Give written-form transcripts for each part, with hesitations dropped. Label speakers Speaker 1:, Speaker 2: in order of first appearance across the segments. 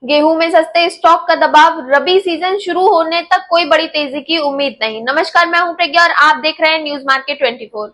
Speaker 1: गेहूं में सस्ते स्टॉक का दबाव, रबी सीजन शुरू होने तक कोई बड़ी तेजी की उम्मीद नहीं। नमस्कार, मैं हूं प्रज्ञा और आप देख रहे हैं न्यूज मार्केट 24।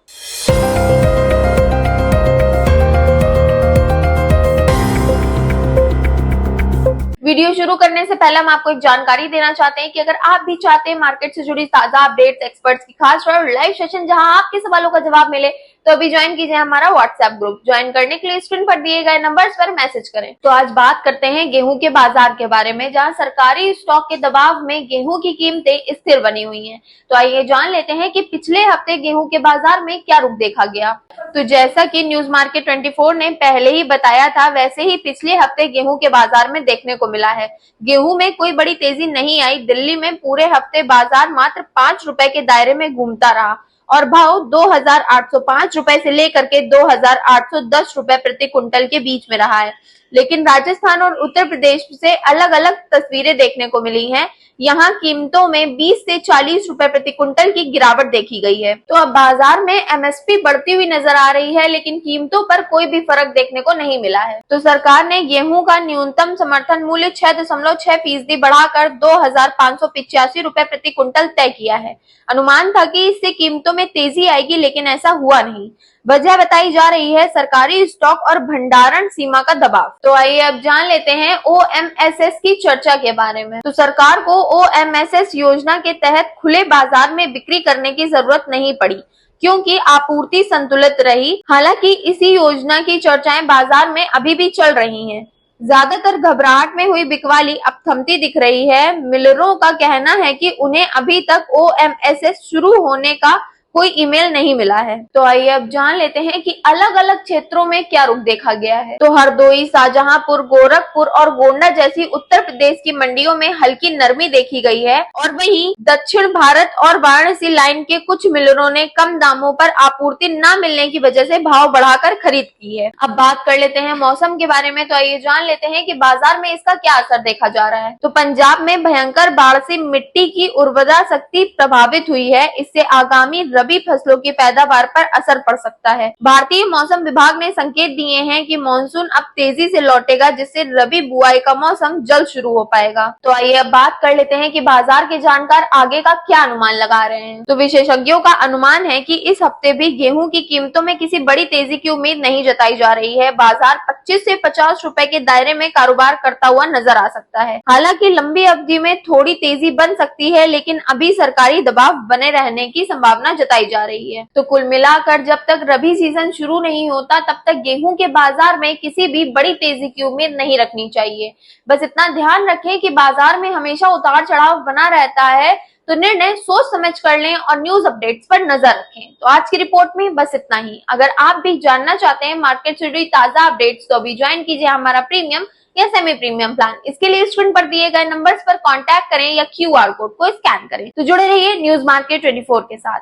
Speaker 1: वीडियो शुरू करने से पहले हम आपको एक जानकारी देना चाहते हैं कि अगर आप भी चाहते हैं मार्केट से जुड़ी ताजा अपडेट्स, एक्सपर्ट्स की खास और लाइव सेशन जहां आपके सवालों का जवाब मिले, तो अभी ज्वाइन कीजिए हमारा व्हाट्सएप ग्रुप। ज्वाइन करने के लिए स्क्रीन पर दिए गए नंबर्स पर मैसेज करें। तो आज बात करते हैं गेहूं के बाजार के बारे में, जहां सरकारी स्टॉक के दबाव में गेहूं की कीमतें स्थिर बनी हुई हैं। तो आइए जान लेते हैं कि पिछले हफ्ते गेहूं के बाजार में क्या रुख देखा गया। तो जैसा कि न्यूज मार्केट 24 ने पहले ही बताया था, वैसे ही पिछले हफ्ते गेहूं के बाजार में देखने को मिला है। गेहूं में कोई बड़ी तेजी नहीं आई। दिल्ली में पूरे हफ्ते बाजार मात्र 5 रुपए के दायरे में घूमता रहा और भाव 2,805 रुपए से लेकर के 2,810 रुपए प्रति कुंटल के बीच में रहा है। लेकिन राजस्थान और उत्तर प्रदेश से अलग अलग तस्वीरें देखने को मिली हैं। यहाँ कीमतों में 20 से 40 रुपए प्रति कुंटल की गिरावट देखी गई है। तो अब बाजार में एमएसपी बढ़ती हुई नजर आ रही है, लेकिन कीमतों पर कोई भी फर्क देखने को नहीं मिला है। तो सरकार ने गेहूं का न्यूनतम समर्थन मूल्य 6.6% बढ़ाकर 2,585 रुपए प्रति कुंटल तय किया है। अनुमान था कि इससे कीमतों में तेजी आएगी, लेकिन ऐसा हुआ नहीं। वजह बताई जा रही है सरकारी स्टॉक और भंडारण सीमा का दबाव। तो आइए अब जान लेते हैं ओएमएसएस की चर्चा के बारे में। तो सरकार को ओएमएसएस योजना के तहत खुले बाजार में बिक्री करने की जरूरत नहीं पड़ी, क्योंकि आपूर्ति संतुलित रही। हालांकि इसी योजना की चर्चाएं बाजार में अभी भी चल रही हैं। ज्यादातर घबराहट में हुई बिकवाली अब थमती दिख रही है। मिलरों का कहना है कि उन्हें अभी तक ओएमएसएस शुरू होने का कोई ईमेल नहीं मिला है। तो आइए अब जान लेते हैं कि अलग अलग क्षेत्रों में क्या रुख देखा गया है। तो हरदोई, शाहजहांपुर, गोरखपुर और गोंडा जैसी उत्तर प्रदेश की मंडियों में हल्की नरमी देखी गई है और वहीं दक्षिण भारत और वाराणसी लाइन के कुछ मिलरों ने कम दामों पर आपूर्ति न मिलने की वजह से भाव बढ़ाकर खरीद की है। अब बात कर लेते हैं मौसम के बारे में। तो आइए जान लेते हैं कि बाजार में इसका क्या असर देखा जा रहा है। तो पंजाब में भयंकर बाढ़ से मिट्टी की उर्वरा शक्ति प्रभावित हुई है। इससे आगामी रबी फसलों की पैदावार पर असर पड़ सकता है। भारतीय मौसम विभाग ने संकेत दिए हैं कि मानसून अब तेजी से लौटेगा, जिससे रबी बुआई का मौसम जल्द शुरू हो पाएगा। तो आइए अब बात कर लेते हैं कि बाजार के जानकार आगे का क्या अनुमान लगा रहे हैं। तो विशेषज्ञों का अनुमान है कि इस हफ्ते भी गेहूं की कीमतों में किसी बड़ी तेजी की उम्मीद नहीं जताई जा रही है। बाजार 25 से 50 रुपए के दायरे में कारोबार करता हुआ नजर आ सकता है। हालांकि लंबी अवधि में थोड़ी तेजी बन सकती है, लेकिन अभी सरकारी दबाव बने रहने की संभावना जताई जा रही है। तो कुल मिलाकर जब तक रबी सीजन शुरू नहीं होता, तब तक गेहूं के बाजार में किसी भी बड़ी तेजी की उम्मीद नहीं रखनी चाहिए। बस इतना ध्यान रखें कि बाजार में हमेशा उतार चढ़ाव बना रहता है, तो निर्णय सोच समझ कर लें और न्यूज अपडेट्स पर नजर रखें। तो आज की रिपोर्ट में बस इतना ही। अगर आप भी जानना चाहते हैं मार्केट से जुड़ी ताजा अपडेट्स, तो अभी ज्वाइन कीजिए हमारा प्रीमियम या सेमी प्रीमियम प्लान। इसके लिए स्क्रीन पर दिए गए नंबर्स पर कांटेक्ट करें या क्यूआर कोड को स्कैन करें। तो जुड़े रहिए न्यूज मार्केट 24 के साथ।